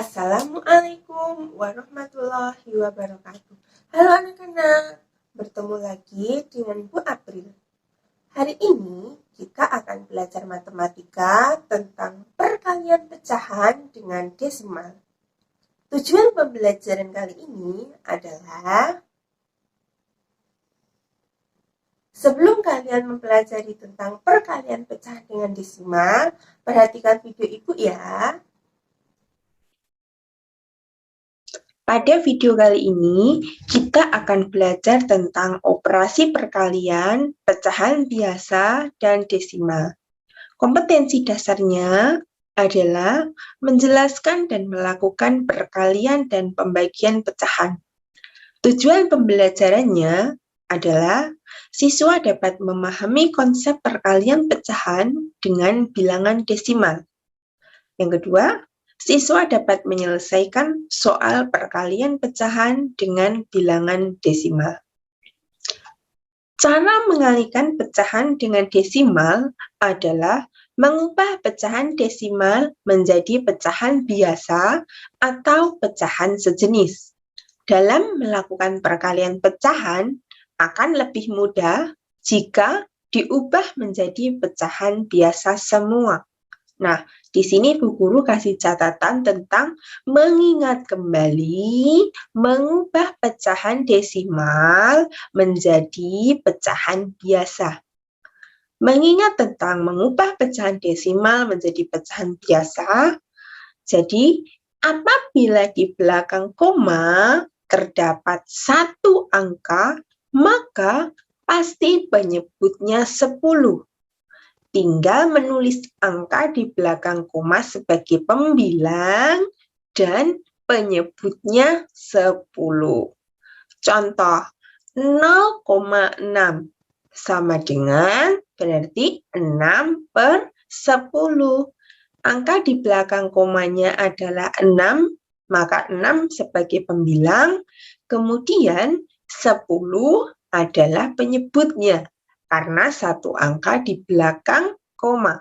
Assalamualaikum warahmatullahi wabarakatuh. Halo anak-anak, bertemu lagi dengan Bu April. Hari ini kita akan belajar matematika tentang perkalian pecahan dengan desimal. Tujuan pembelajaran kali ini adalah sebelum kalian mempelajari tentang perkalian pecahan dengan desimal, perhatikan video ibu ya. Pada video kali ini, kita akan belajar tentang operasi perkalian, pecahan biasa, dan desimal. Kompetensi dasarnya adalah menjelaskan dan melakukan perkalian dan pembagian pecahan. Tujuan pembelajarannya adalah siswa dapat memahami konsep perkalian pecahan dengan bilangan desimal. Yang kedua, siswa dapat menyelesaikan soal perkalian pecahan dengan bilangan desimal. Cara mengalihkan pecahan dengan desimal adalah mengubah pecahan desimal menjadi pecahan biasa atau pecahan sejenis. Dalam melakukan perkalian pecahan akan lebih mudah jika diubah menjadi pecahan biasa semua. Nah, di sini Bu Guru kasih catatan tentang mengingat kembali mengubah pecahan desimal menjadi pecahan biasa. Mengingat tentang mengubah pecahan desimal menjadi pecahan biasa, jadi apabila di belakang koma terdapat satu angka, maka pasti penyebutnya 10. Tinggal menulis angka di belakang koma sebagai pembilang dan penyebutnya 10. Contoh, 0,6 sama dengan berarti 6 per 10. Angka di belakang komanya adalah 6, maka 6 sebagai pembilang, kemudian 10 adalah penyebutnya, karena satu angka di belakang koma.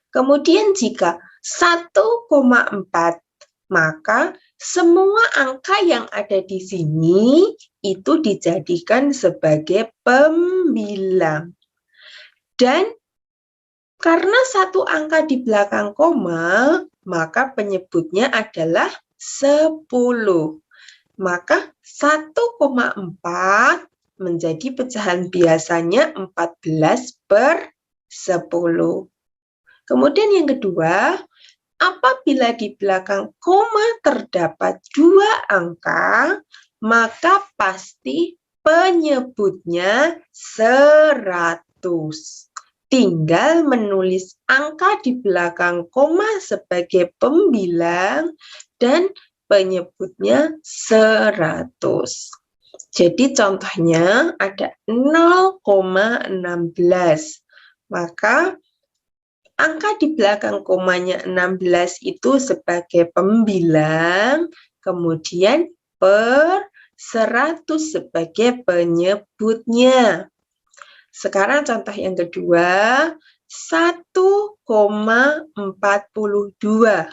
Kemudian jika 1,4, maka semua angka yang ada di sini itu dijadikan sebagai pembilang. Dan karena satu angka di belakang koma, maka penyebutnya adalah 10. Maka 1,4 menjadi pecahan biasanya 14 per 10. Kemudian yang kedua, apabila di belakang koma terdapat dua angka, maka pasti penyebutnya 100. Tinggal menulis angka di belakang koma sebagai pembilang dan penyebutnya 100. Jadi contohnya ada 0,16. Maka angka di belakang komanya 16 itu sebagai pembilang, kemudian per 100 sebagai penyebutnya. Sekarang contoh yang kedua, 1,42.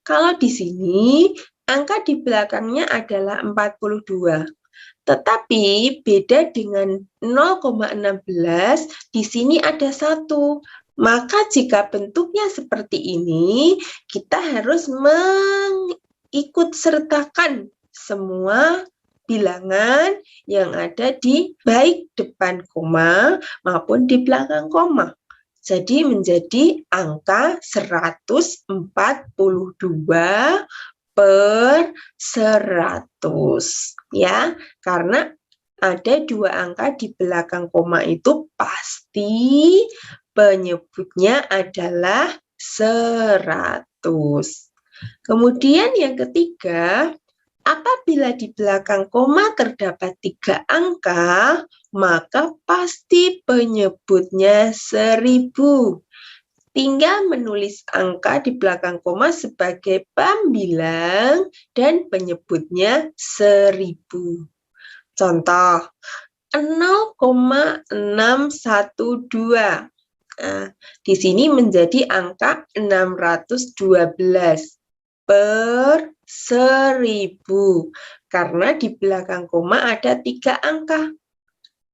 Kalau di sini angka di belakangnya adalah 42. Tetapi beda dengan 0,16, di sini ada 1. Maka jika bentuknya seperti ini, kita harus mengikut sertakan semua bilangan yang ada di baik depan koma maupun di belakang koma. Jadi menjadi angka 142 per 100 ya, karena ada dua angka di belakang koma itu pasti penyebutnya adalah 100. Kemudian yang ketiga, apabila di belakang koma terdapat 3 angka, maka pasti penyebutnya 1000. Tinggal menulis angka di belakang koma sebagai pembilang dan penyebutnya 1000. Contoh, 0,612. Nah, di sini menjadi angka 612. per 1000. Karena di belakang koma ada 3 angka.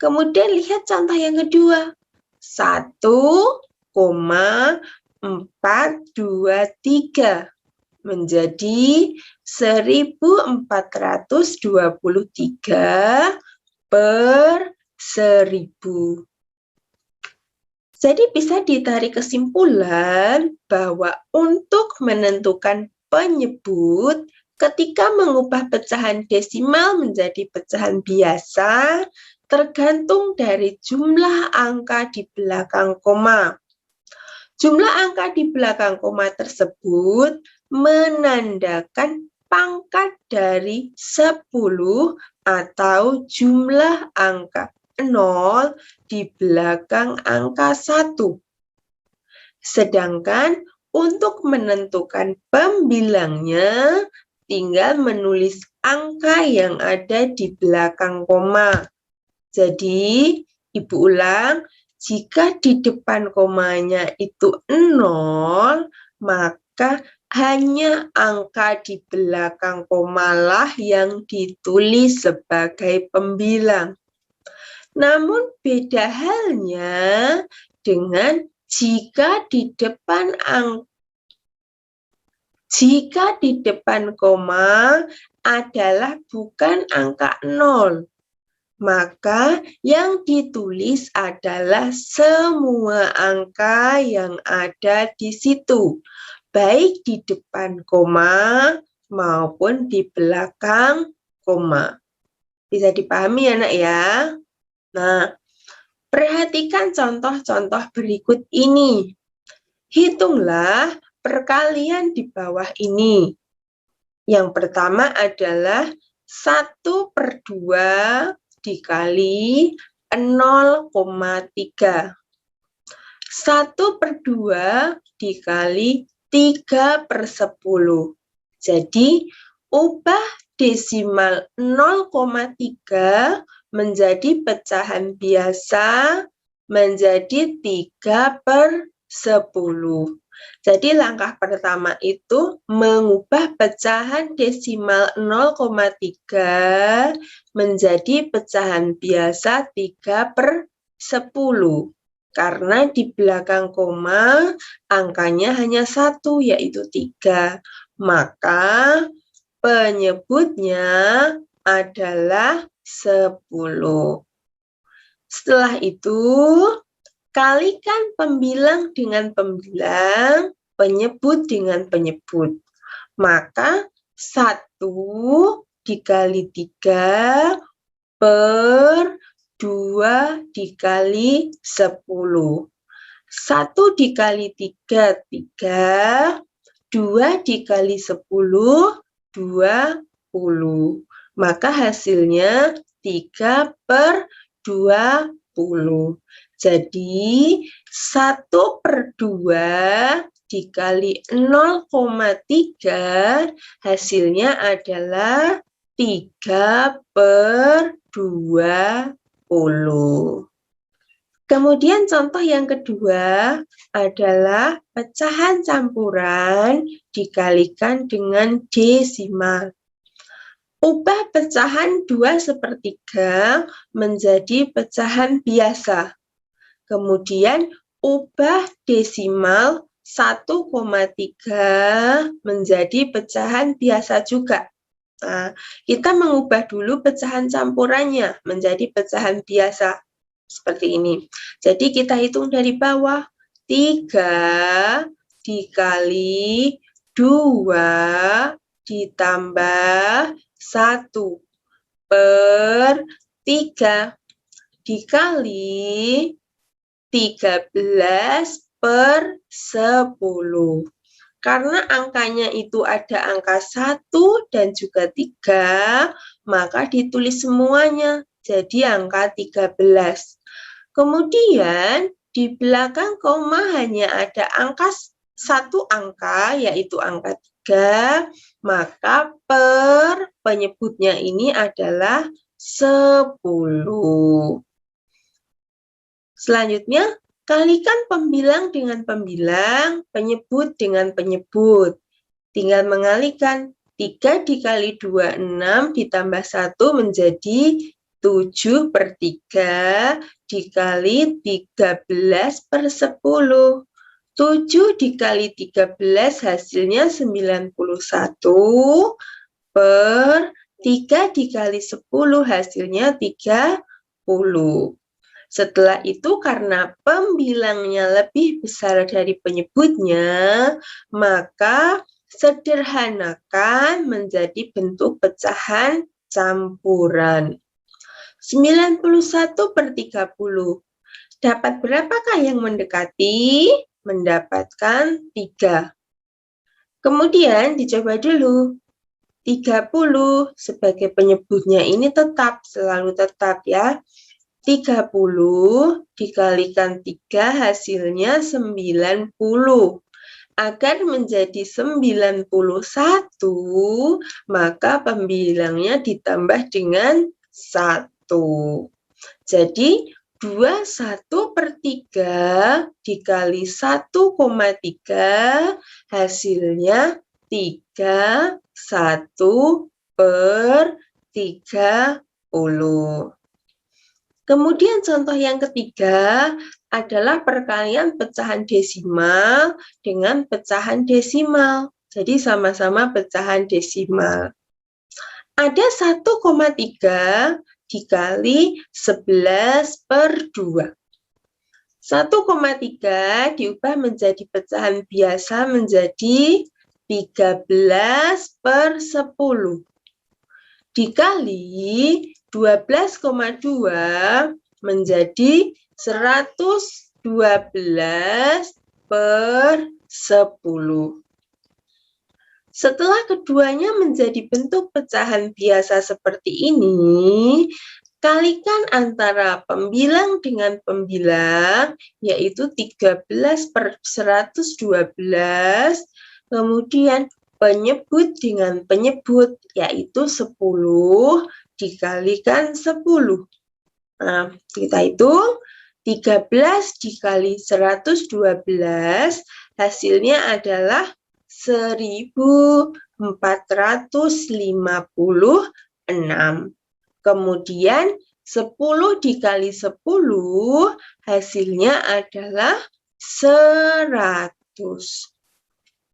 Kemudian lihat contoh yang kedua. 1,423 menjadi 1423 per 1000. Jadi bisa ditarik kesimpulan bahwa untuk menentukan penyebut ketika mengubah pecahan desimal menjadi pecahan biasa tergantung dari jumlah angka di belakang koma. Jumlah angka di belakang koma tersebut menandakan pangkat dari 10 atau jumlah angka 0 di belakang angka 1. Sedangkan untuk menentukan pembilangnya, tinggal menulis angka yang ada di belakang koma. Jadi, Ibu ulang, jika di depan komanya itu 0, maka hanya angka di belakang komalah yang ditulis sebagai pembilang. Namun beda halnya dengan jika di depan koma adalah bukan angka 0. Maka yang ditulis adalah semua angka yang ada di situ, baik di depan koma maupun di belakang koma. Bisa dipahami ya, Nak ya? Nah, perhatikan contoh-contoh berikut ini. Hitunglah perkalian di bawah ini. Yang pertama adalah 1/2 dikali 0,3. 1/2 dikali 3/10. Jadi, ubah desimal 0,3 menjadi pecahan biasa menjadi 3/10. Jadi langkah pertama itu mengubah pecahan desimal 0,3 menjadi pecahan biasa 3/10. Karena di belakang koma angkanya hanya 1 yaitu 3. Maka penyebutnya adalah 10. Setelah itu kalikan pembilang dengan pembilang, penyebut dengan penyebut. Maka 1 dikali 3 per 2 dikali 10. 1 dikali 3, 3. 2 dikali 10, 20. Maka hasilnya 3/20. Jadi 1/2 dikali 0,3 hasilnya adalah 3/20. Kemudian contoh yang kedua adalah pecahan campuran dikalikan dengan desimal. Ubah pecahan 2/3 menjadi pecahan biasa. Kemudian ubah desimal 1,3 menjadi pecahan biasa juga. Nah, kita mengubah dulu pecahan campurannya menjadi pecahan biasa. Seperti ini. Jadi kita hitung dari bawah. 3 dikali 2 ditambah 1 per 3 dikali 13/10. Karena angkanya itu ada angka 1 dan juga 3, maka ditulis semuanya jadi angka 13. Kemudian di belakang koma hanya ada satu angka, yaitu angka 3, maka per penyebutnya ini adalah 10. Selanjutnya, kalikan pembilang dengan pembilang, penyebut dengan penyebut. tinggal mengalihkan. 3 dikali 2, 6, ditambah 1 menjadi 7/3 dikali 13/10. 7 dikali 13 hasilnya 91 per 3 dikali 10 hasilnya 30. Setelah itu karena pembilangnya lebih besar dari penyebutnya, maka sederhanakan menjadi bentuk pecahan campuran. 91/30. Dapat berapakah yang mendekati? Mendapatkan 3. Kemudian dicoba dulu. 30 sebagai penyebutnya ini tetap, selalu tetap ya. 30 dikalikan 3 hasilnya 90. Agar menjadi 91, maka pembilangnya ditambah dengan 1. Jadi 21/3 dikali 1,3 hasilnya 31/30. Kemudian contoh yang ketiga adalah perkalian pecahan desimal dengan pecahan desimal. Jadi sama-sama pecahan desimal. Ada 1,3 dikali 11/2. 1,3 diubah menjadi pecahan biasa menjadi 13/10. Dikali 12,2 menjadi 112/10. Setelah keduanya menjadi bentuk pecahan biasa seperti ini, kalikan antara pembilang dengan pembilang, yaitu 13/112, kemudian penyebut dengan penyebut, yaitu 10 dikalikan 10. Nah, kita hitung 13 dikali 112, hasilnya adalah 1456. Kemudian 10 dikali 10 hasilnya adalah 100.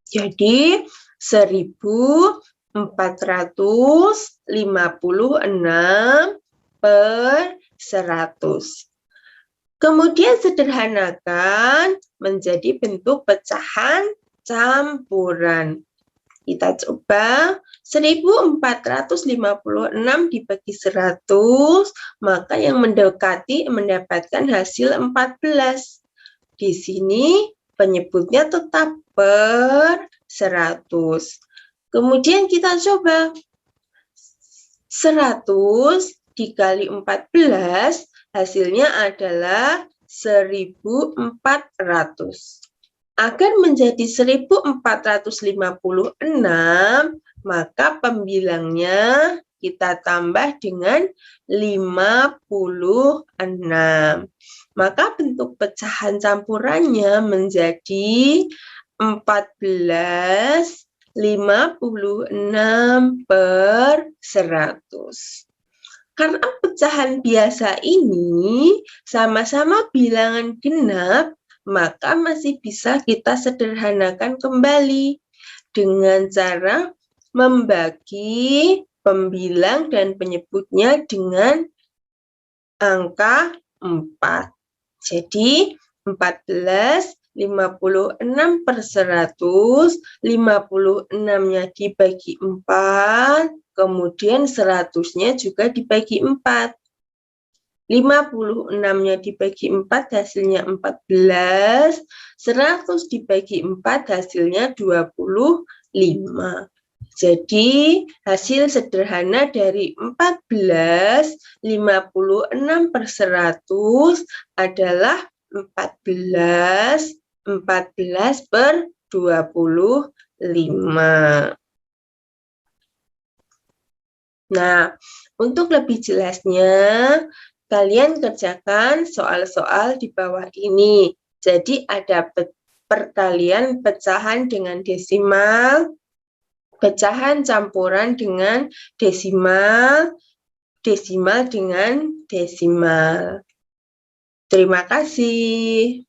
Jadi 1456 per 100. Kemudian sederhanakan menjadi bentuk pecahan campuran. Kita coba 1456 dibagi 100, maka yang mendekati mendapatkan hasil 14. Di sini penyebutnya tetap per 100. Kemudian kita coba 100 dikali 14 hasilnya adalah 1400. Agar menjadi 1456, maka pembilangnya kita tambah dengan 56. Maka bentuk pecahan campurannya menjadi 1456 per 100. Karena pecahan biasa ini sama-sama bilangan genap, maka masih bisa kita sederhanakan kembali dengan cara membagi pembilang dan penyebutnya dengan angka 4. Jadi 1456 per 100, 56-nya dibagi 4, kemudian 100-nya juga dibagi 4. 56-nya dibagi 4 hasilnya 14, 100 dibagi 4 hasilnya 25. Jadi hasil sederhana dari 1456 per 100 adalah 14 per 25. Nah, untuk lebih jelasnya, kalian kerjakan soal-soal di bawah ini. Jadi ada perkalian pecahan dengan desimal, pecahan campuran dengan desimal, desimal dengan desimal. Terima kasih.